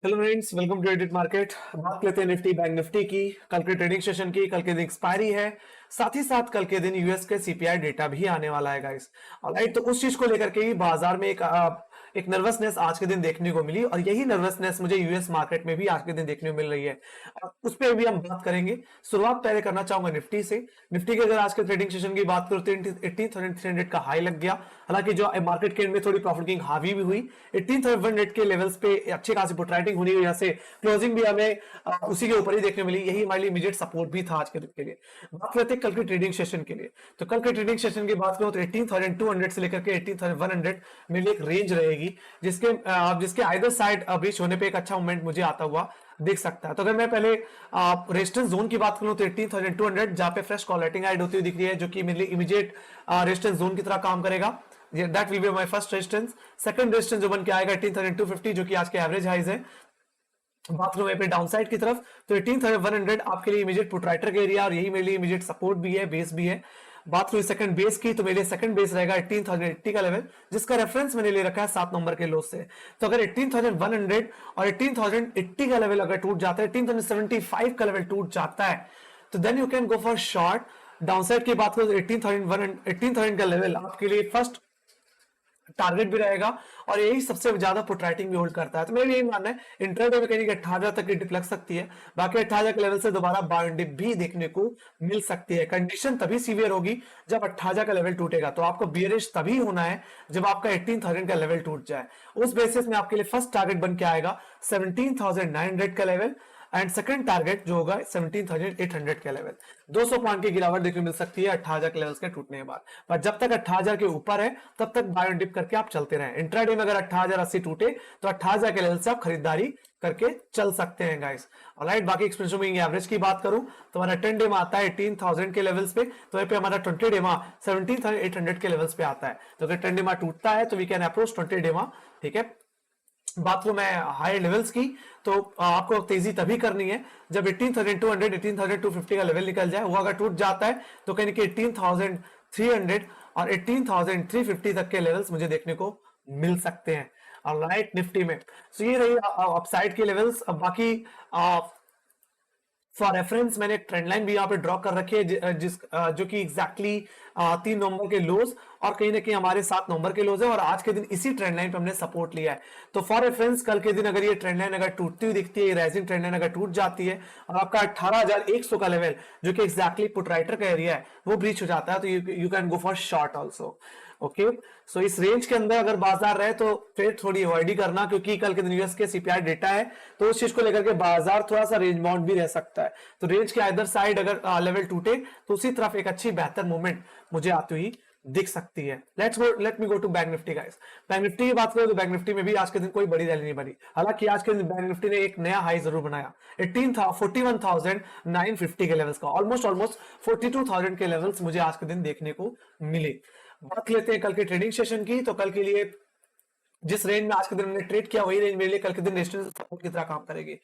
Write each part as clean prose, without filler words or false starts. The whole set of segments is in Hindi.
Hello friends, welcome to edit market. बात लेते हैं निफ्टी बैंक निफ्टी की। कल के ट्रेडिंग सेशन की, कल के दिन एक्सपायरी है। साथ ही साथ कल के दिन यूएस के सीपीआई डेटा भी आने वाला है गाइस। ऑलराइट, तो उस चीज को लेकर के ही बाजार में एक नर्वसनेस आज के दिन देखने को मिली और यही नर्वसनेस मुझे यूएस मार्केट में भी आज के दिन देखने को मिल रही है और उस पर भी हम बात करेंगे। शुरुआत पहले करना चाहूंगा निफ्टी से। निफ्टी की अगर आज के ट्रेडिंग सेशन की बात करूं तो 18,300 का हाई लग गया। हालांकि जो मार्केट के एंड में थोड़ी प्रॉफिट किंग हावी भी हुई। 18,100 के लेवल्स पे अच्छी खासी पुट राइटिंग होनी हुई, यहाँ से क्लोजिंग भी हमें उसी के ऊपर ही देखने मिली। यही हमारे लिए इमीडिएट सपोर्ट भी था आज के दिन के लिए। बात करते हैं कल के ट्रेडिंग सेशन के लिए। तो कल के ट्रेडिंग सेशन की बात करूं तो 18,200 से लेकर के 18,100 मेरे लिए एक रेंज रहेगी, जिसके आइदर साइड ब्रीच होने पे एक अच्छा मूवमेंट मुझे आता हुआ दिख सकता है। तो अगर मैं पहले रेजिस्टेंस जोन की बात करूं तो 18,200 जहां पे फ्रेश कॉल राइटिंग ऐड होती हुई दिख रही है, जो कि मेरे लिए इमीडिएट रेजिस्टेंस जोन की तरह काम करेगा। That will be my first resistance. Second resistance जो बन के आएगा 18,250, जो कि आज के एवरेज हाइज है। बात करूं अपने डाउन साइड की तरफ तो 18,100 आपके लिए इमीडिएट पुट राइटर का एरिया और यही मेरे लिए इमीडिएट सपोर्ट भी है, बेस भी है। बात करूं सेकंड बेस की तो मेरे लिए सेकंड बेस रहेगा 18,080 का लेवल, जिसका रेफरेंस मैंने ले रखा है 7 नंबर के लो से। तो अगर 18,100 और 18,080 का लेवल अगर टूट जाता है, 18,075 का लेवल टूट जाता है, तो then you can go for short. Downside की बात करूं तो 18,000 का लेवल आपके लिए फर्स्ट टारगेट भी रहेगा और यही सबसे ज्यादा पुट राइटिंग भी होल्ड करता है। तो मेरा यही मानना है इंट्राडे में कहीं 18,000 तक की डिप लग सकती है। बाकी 18,000 के लेवल से दोबारा बाय डिप भी देखने को मिल सकती है। कंडीशन तभी सीवियर होगी जब 18,000 का लेवल टूटेगा। तो आपको बियरिश तभी होना है जब आपका 18,000 का लेवल टूट जाए। उस बेसिस में आपके लिए फर्स्ट टारगेट बन के आएगा 17,900 का लेवल एंड सेकंड टारगेट जो होगा 17,800 के लेवल। 200 पॉइंट की गिरावट देखने मिल सकती है 18,000 के लेवल्स के टूटने के बाद। पर जब तक 18,000 के ऊपर है तब तक बाय डिप करके आप चलते रहें। इंट्राडे में अगर 18,080 टूटे तो 18,000 के लेवल से आप खरीदारी करके चल सकते हैं गाइस। ऑलराइट, बाकी एक्सपेंसिव मूविंग एवरेज की बात करूं तो हमारा 10 डे में आता है 18,000 के लेवल्स पे, तो यहाँ पे हमारा 20 डे में 17,800 के लेवल्स पे आता है। तो अगर 10 डे में टूटता है तो वी कैन अप्रोच 20 डे में। ठीक है, बात करूं मैं हायर लेवल्स की तो आपको तेजी तभी करनी है जब 18,200 18,250 का लेवल निकल जाए। वो अगर टूट जाता है तो कहीं कि 18,300 और 18,350 तक के लेवल्स मुझे देखने को मिल सकते हैं। ऑलराइट, निफ्टी में तो ये रही अपसाइड के लेवल्स। अब बाकी फॉर रेफरेंस मैंने एक ट्रेंड लाइन भी यहाँ पे ड्रॉ कर रखी है, जो कि एग्जैक्टली 3 नवंबर के लोज और कहीं ना कहीं हमारे 7 नवंबर के लोज है और आज के दिन इसी ट्रेंड लाइन पे हमने सपोर्ट लिया है। तो फॉर रेफरेंस कल के दिन अगर ये ट्रेंड लाइन अगर टूटती हुई दिखती है, राइजिंग ट्रेंड लाइन अगर टूट जाती है और आपका 18,100 का लेवल जो कि एग्जैक्टली पुट राइटर का एरिया है वो ब्रीच हो जाता है, तो you can go for short also. Okay, so इस रेंज के अंदर अगर बाजार रहे तो फिर थोड़ी अवॉइड ही करना, क्योंकि कल के दिन यूएस के सीपीआई डेटा है तो उस चीज को लेकर के बाजार थोड़ा सा रेंज बाउंड भी रह सकता है। तो रेंज के इधर साइड अगर लेवल टूटे तो उसी तरफ एक अच्छी बेहतर मूवमेंट मुझे आती हुई दिख सकती है। Let me go to bank Nifty guys. Bank Nifty की बात करें तो बैंक निफ्टी में भी आज के दिन कोई बड़ी रैली नहीं बनी। हालांकि आज के दिन बैंक निफ्टी ने एक नया हाई जरूर बनाया 41,950 के लेवल्स का। ऑलमोस्ट 42,000 के लेवल्स मुझे आज के दिन देखने को मिले। बात लेते हैं कल के ट्रेडिंग सेशन की। तो कल के लिए जिस रेंज में आज के दिन हमने ट्रेड किया वही रेंज मेरे लिए कल के दिन रेजिस्टेंस सपोर्ट की तरह काम करेगी।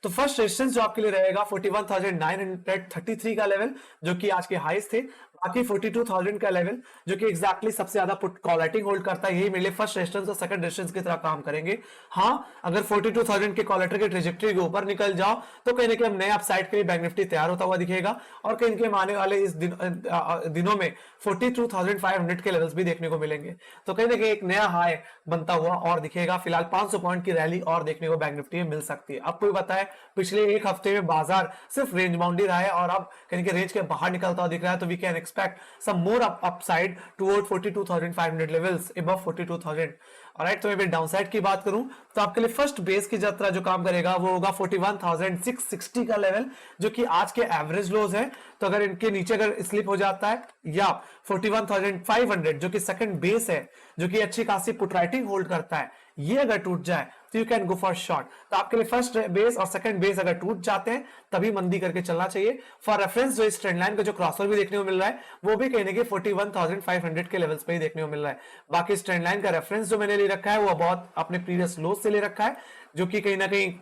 तो फर्स्ट रेजिस्टेंस जो आपके लिए रहेगा 41,933 का लेवल जो कि आज के हाईस थे। बाकी 42,000 का लेवल जो कि एग्जैक्टली सबसे ज्यादा पुट कॉल राइटिंग होल्ड करता है, यही मेरे लिए फर्स्ट रेजिस्टेंस और सेकंड रेजिस्टेंस की तरह काम करेंगे। हाँ, अगर 42,000 के कॉल के ट्रेजेक्टरी के ऊपर निकल जाओ तो कहीं ना कहीं नए अपसाइड के लिए बैंक निफ्टी तैयार होता हुआ दिखेगा और कहीं के आने वाले इस दिनों में 42,500 के लेवल्स भी देखने को मिलेंगे। तो कहीं ना कहीं एक नया हाई बनता हुआ और दिखेगा। फिलहाल 500 पॉइंट की रैली और देखने को बैंक निफ्टी में मिल सकती है। आपको भी पता है पिछले एक हफ्ते में बाजार सिर्फ रेंज बाउंड ही रहा है और अब कहीं के रेंज के बाहर निकलता हुआ दिख रहा है। तो we can expect some more upside toward 42,500 levels above 42,000। Alright, तो मैं डाउन साइड की बात करूं तो आपके लिए फर्स्ट बेस की यात्रा जो काम करेगा वो होगा 41,660 का लेवल जो कि आज के एवरेज लोज है। तो अगर इनके नीचे अगर स्लिप हो जाता है या 41,500 जो कि सेकंड बेस है जो कि अच्छी खासी पुट राइटिंग होल्ड करता है, ये अगर टूट जाए तो you can go for short. तो आपके लिए फर्स्ट बेस और सेकंड बेस अगर टूट जाते हैं तभी मंदी करके चलना चाहिए। फॉर रेफरेंस जो इस ट्रेंड लाइन का जो क्रॉसओवर भी देखने को मिल रहा है वो भी कहने के 41,500 के लेवल्स पे ही देखने को मिल रहा है। बाकी इस ट्रेंड लाइन का रेफरेंस जो मैंने ले रखा है वो बहुत अपने प्रीवियस लो से ले रखा है जो कि कहीं ना कहीं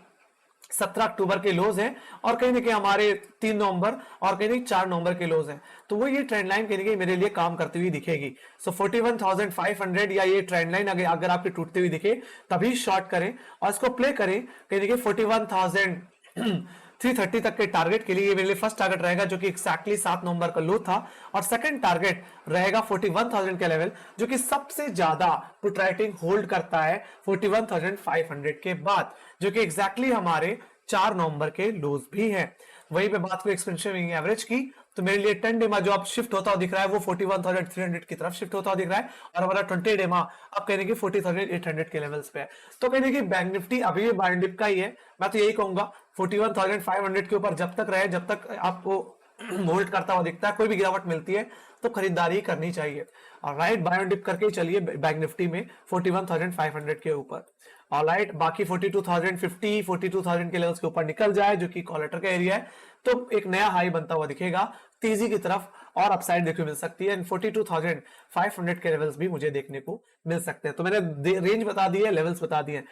17 अक्टूबर के लोज हैं और कहीं ना कहीं हमारे 3 नवंबर और कहीं ना कहीं 4 नवंबर के लोज हैं, तो वो ये ट्रेंड लाइन कहीं ना कहीं मेरे लिए काम करती हुई दिखेगी। सो 41,500 या ये ट्रेंड लाइन अगर आपकी टूटती हुई दिखे तभी शॉर्ट करें और इसको प्ले करें कहीं ना कहीं 41,330 तक के टारगेट के लिए। ये मेरे लिए फर्स्ट टारगेट रहेगा जो कि एक्जैक्टली 7 नवंबर का लो था, और सेकंड टारगेट रहेगा 41,000 के लेवल जो कि सबसे ज्यादा पुट राइटिंग होल्ड करता है 41,500 के बाद, जो कि एग्जैक्टली हमारे 4 नवंबर के लोज भी है। वहीं पे बात करें एक्सपेंशन एवरेज की, तो मेरे लिए 10 डेमा जो अब शिफ्ट होता हुआ दिख रहा है वो 41,300 की तरफ शिफ्ट होता हुआ दिख रहा है, और हमारा 20 डेमा अब कहने की 40,800 के लेवल्स पे है। तो कहने की बैंक निफ्टी अभी भी बाय डिप का ही है, मैं तो यही कहूंगा 41,500 के ऊपर जब तक रहे, जब तक आपको होल्ड करता हुआ दिखता है, कोई भी गिरावट मिलती है तो खरीदारी करनी चाहिए। और राइट, बाय डिप करके चलिए बैंक निफ्टी में 41,500 के ऊपर। ऑलराइट, बाकी 42,050 42,000 के लेवल्स के ऊपर निकल जाए जो कि कॉलेटर का एरिया है, तो एक नया हाई बनता हुआ दिखेगा तेजी की तरफ, और अपसाइड देखने को मिल सकती है। 42,500 के लेवल्स भी मुझे देखने को मिल सकते हैं। तो मैंने रेंज बता दी है, लेवल्स बता दिए।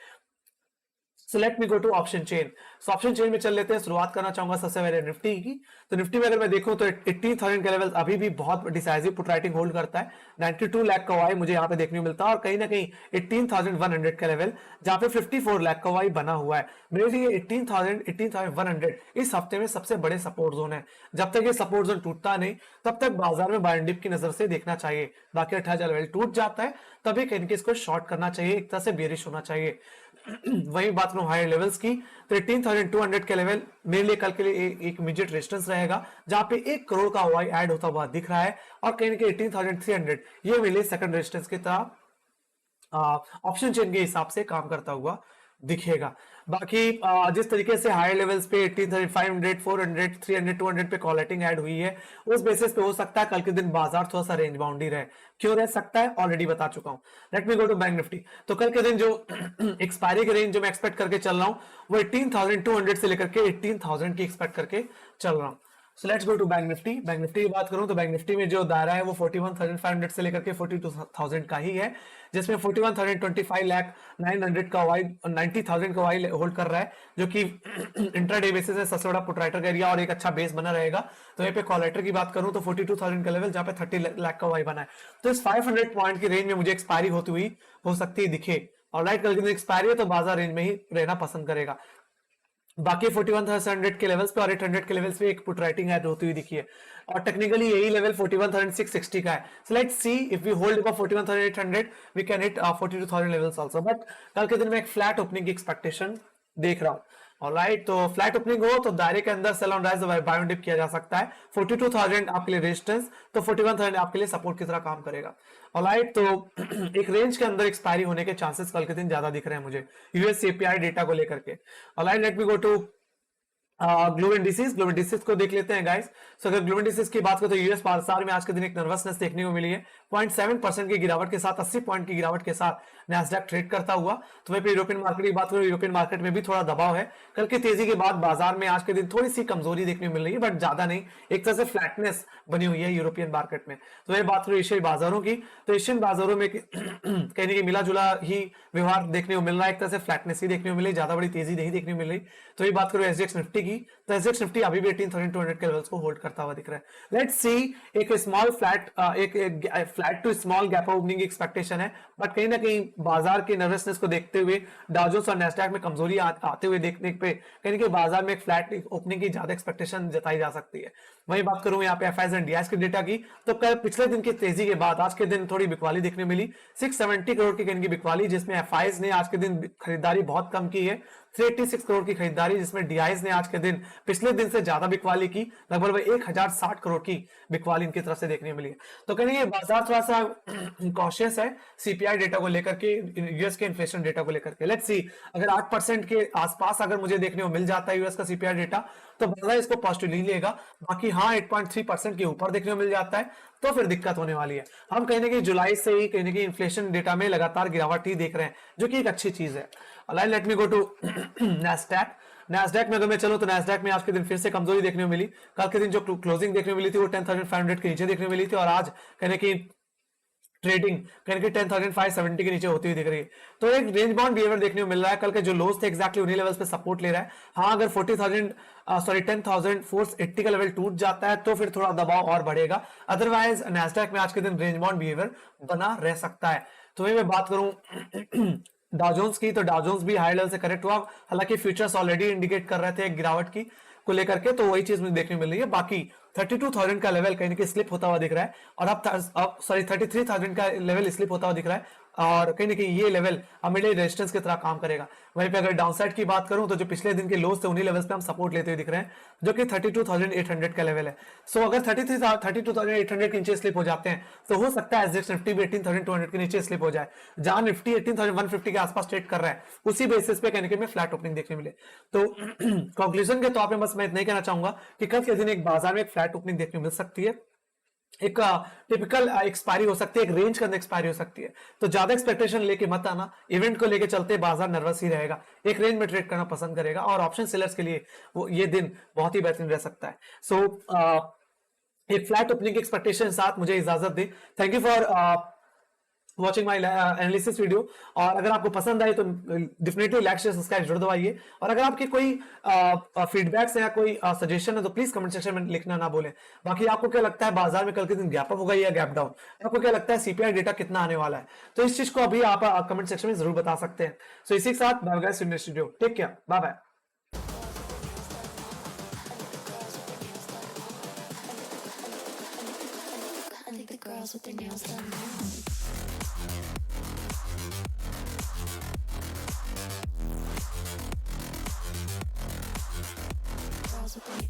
So let me go to option chain. So option chain में चल लेते हैं। शुरुआत करना चाहूंगा सबसे पहले निफ्टी की। तो निफ्टी में अगर मैं देखूं तो 18,000 के लेवल अभी भी बहुत डिसाइसिव पुट राइटिंग होल्ड करता है। 92 लाख का वाई मुझे यहाँ पे देखने को मिलता है, और कहीं ना कहीं 18,100 का लेवल जहां पे 54 लाख का वाई बना हुआ है। मेरे लिए 18,000 18,100 इस हफ्ते में सबसे बड़े सपोर्ट जोन है। जब तक ये सपोर्ट जोन टूटता नहीं तब तक बाजार में बाय डिप की नजर से देखना चाहिए। बाकी 18,000 लेवल टूट जाता है तभी कहीं इसको शॉर्ट करना चाहिए, एक तरह से बेरिश होना चाहिए। वही बात करूं हायर लेवल्स की, तो 18,200 के लेवल मेरे लिए कल के लिए एक इमीडिएट रेजिस्टेंस रहेगा जहां पे 1 करोड़ का वाई ऐड होता हुआ दिख रहा है, और कहीं ना कहीं 18,300 ये मेरे लिए सेकंड रेजिस्टेंस की तरह ऑप्शन चेन के हिसाब से काम करता हुआ दिखेगा। बाकी जिस तरीके से हायर लेवल्स पे 18,500 400 300 200 पे कॉलेटिंग ऐड हुई है, उस बेसिस पे हो सकता है कल के दिन बाजार थोड़ा सा रेंज बाउंड ही रहे। क्यों रह सकता है ऑलरेडी बता चुका हूं। Let me go to bank Nifty. तो कल के दिन जो एक्सपायरी की रेंज जो मैं एक्सपेक्ट करके चल रहा हूं वो 18,200 से लेकर के 18,000 की एक्सपेक्ट करके चल रहा हूं। So let's go to bank Nifty. Bank Nifty की बात करूं तो बैंक निफ्टी में जो दायरा है वो 41,500 से लेकर के 42,000 का ही है, जिसमें 41,025 लाख 900 का वाई 90,000 का वाई होल्ड कर रहा है, जो कि इंट्राडे बेसिस है सबसे बड़ा पुट राइटर का एरिया और एक अच्छा बेस बना रहेगा। तो यहाँ पे कॉलेटर की बात करूं तो 42,000 का लेवल जहां पे 30 लाख का वाई बना है, तो इस 500 पॉइंट की रेंज में मुझे एक्सपायरी होती हुई हो सकती है दिखे। और राइट, कल के दिन एक्सपायरी है तो बाजार रेंज में ही रहना पसंद करेगा। बाकी 41,100 के लेवल्स पे और 800 के लेवल्स पे एक पुट राइटिंग ऐड होती हुई दिखी है, और टेक्निकली यही लेवल 41,660 का है। So let's see if we hold above 41,800 we can hit 42,000 levels also, but कल के दिन में एक फ्लैट ओपनिंग की एक्सपेक्टेशन देख रहा हूं। ऑलराइट, तो फ्लैट ओपनिंग हो तो दायरे के अंदर sell on rise buy dip किया जा सकता है। 42,000 आपके लिए रेजिस्टेंस, तो 41,000 आपके लिए सपोर्ट की तरह काम करेगा। ऑलराइट, तो एक रेंज के अंदर एक्सपायरी होने के चांसेस कल के दिन ज्यादा दिख रहे हैं मुझे यूएस सीपीआई डेटा को लेकर के। Alright, let me go to global indices को देख लेते हैं गाइस। सो अगर ग्लोबल इंडिसेस की बात करें तो यूएस बाजार में आज के दिन एक नर्वसनेस देखने को मिली है। 0.7% की गिरावट के साथ 80 पॉइंट की गिरावट के साथ नैस्डैक ट्रेड करता हुआ। तो वहीं पे यूरोपियन मार्केट की बात करूं, यूरोपियन मार्केट में भी थोड़ा दबाव है। कल की तेजी के बाद बाजार में आज के दिन थोड़ी सी कमजोरी देखने को मिल रही है, बट ज्यादा नहीं, एक तरह से फ्लैटनेस बनी हुई है यूरोपियन मार्केट में। तो वही बात करूं एशियाई बाजारों की, तो एशियन बाजारों में कहने की मिला जुला ही व्यवहार देखने को मिल रहा है, एक तरह से फ्लैटनेस ही देखने को मिली, ज्यादा बड़ी तेजी नहीं देखने को मिल रही। तो ये बात करूं एसजीएक्स निफ्टी की, तो एसजीएक्स निफ्टी अभी भी 18,200 के लेवल्स को होल्ड करता हुआ दिख रहा है। लेट्स सी, एक small flat flat to small gap opening की एक्सपेक्टेशन है, बट कहीं ना कहीं बाजार के नर्वसनेस को देखते हुए डाउ जोन्स और नैस्डैक में कमजोरी आते हुए देखने पे कहीं ना कहीं बाजार में एक फ्लैट ओपनिंग की ज्यादा एक्सपेक्टेशन जताई जा सकती है। वही बात करूं यहाँ पे एफआईएस एंड डीआईएस के डेटा की, तो कल पिछले दिन की तेजी के बाद आज के दिन थोड़ी बिकवाली देखने मिली। 670 करोड़ की कहीं की बिकवाली, जिसमें एफआईएस ने आज के दिन खरीदारी बहुत कम की है। 386 करोड़ की खरीदारी, जिसमें डीआईएस ने आज के दिन पिछले दिन से ज्यादा बिकवाली की, लगभग 1060 करोड़ की बिकवाली इनकी तरफ से देखने मिली है। तो कहीं बाजार थोड़ा सा कॉशियस है सीपीआई डेटा को लेकर के, यूएस के इन्फ्लेशन डेटा को लेकर के। लेट्स सी, अगर 8% के आसपास अगर मुझे देखने को मिल जाता है यूएस का सीपीआई डेटा, तो बाजार इसको पॉजिटिवली लेगा। बाकी हाँ, 8.3% के ऊपर देखने को मिल जाता है तो फिर दिक्कत होने वाली है। हम कहने की जुलाई से ही कहने की इन्फ्लेशन डेटा में लगातार गिरावट ही देख रहे हैं, जो कि एक अच्छी चीज है। Let me go to Nasdaq. Nasdaq में अगर मैं चलूं तो नैस्डैक में आज के दिन फिर से कमजोरी देखने को मिली। कल के दिन जो क्लोजिंग देखने को मिली थी वो 10,500 के नीचे देखने को मिली थी, और आज कहने की ट्रेडिंग कहीं कि 10,570 के नीचे होती हुई दिख रही है। तो एक रेंज बाउंड बिहेवियर देखने को मिल रहा है। कल के जो लोज थे एग्जैक्टली उन्हीं लेवल्स पे सपोर्ट ले रहा है। हाँ, अगर 10,480 का लेवल टूट जाता है तो फिर थोड़ा दबाव और बढ़ेगा, अदरवाइज नैस्डैक में आज के दिन रेंज बाउंड बिहेवियर बना रह सकता है। तो मैं बात करूं डाउ जोन्स की, तो डाउ जोन्स भी हाई लेवल से करेक्ट हुआ, हालांकि फ्यूचर्स ऑलरेडी इंडिकेट कर रहे थे एक गिरावट की को लेकर के, तो वही चीज मुझे देखने मिल रही है। बाकी 32,000 का लेवल कहीं ना कहीं स्लिप होता हुआ दिख रहा है, और अब 33,000 का लेवल स्लिप होता हुआ दिख रहा है, और कहीं ना कहीं ये लेवल मिडिल रेजिस्टेंस की तरह काम करेगा। वहीं पे अगर डाउनसाइड की बात करूं तो जो पिछले दिन के लोज थे उन्हीं लेवल्स पे हम सपोर्ट लेते हुए दिख रहे हैं, जो कि 32,800 का लेवल है। सो अगर 32,800 के नीचे स्लिप हो जाते हैं तो हो सकता है एसजेएक्स निफ्टी भी 18,200 के नीचे स्लिप हो जाए। जहां निफ्टी 18,150 के आसपास ट्रेड कर रहा है, उसी बेसिस पे कहने के में फ्लैट ओपनिंग देखने मिले। तो कंक्लूजन के तौर पे बस मैं इतना ही कहना चाहूंगा कि कल के दिन एक बाजार में एक फ्लैट ओपनिंग देखने मिल सकती है, एक टिपिकल एक्सपायरी हो सकती है, एक रेंज के अंदर एक्सपायरी हो सकती है। तो ज्यादा एक्सपेक्टेशन लेके मत आना, इवेंट को लेके चलते बाजार नर्वस ही रहेगा, एक रेंज में ट्रेड करना पसंद करेगा, और ऑप्शन सेलर्स के लिए वो ये दिन बहुत ही बेहतरीन रह सकता है। सो एक फ्लैट ओपनिंग की एक्सपेक्टेशन के साथ मुझे इजाजत दे। Thank you for watching my analysis video, और अगर आपको पसंद आए तो डेफिनेटली लाइक शेयर सब्सक्राइब जरूर दबाइए, और अगर आपके कोई फीडबैक्स है या कोई सजेशन है तो प्लीज कमेंट सेक्शन में लिखना ना भूलें। बाकी आपको क्या लगता है बाजार में कल के दिन गैप अप होगा या गैप डाउन, आपको क्या लगता है सीपीआई डेटा कितना आने वाला है, तो इस चीज को अभी आप कमेंट सेक्शन में जरूर बता सकते हैं। सो इसी के साथ bye guys, video take care, bye bye. Girls with their nails done now. Girls with their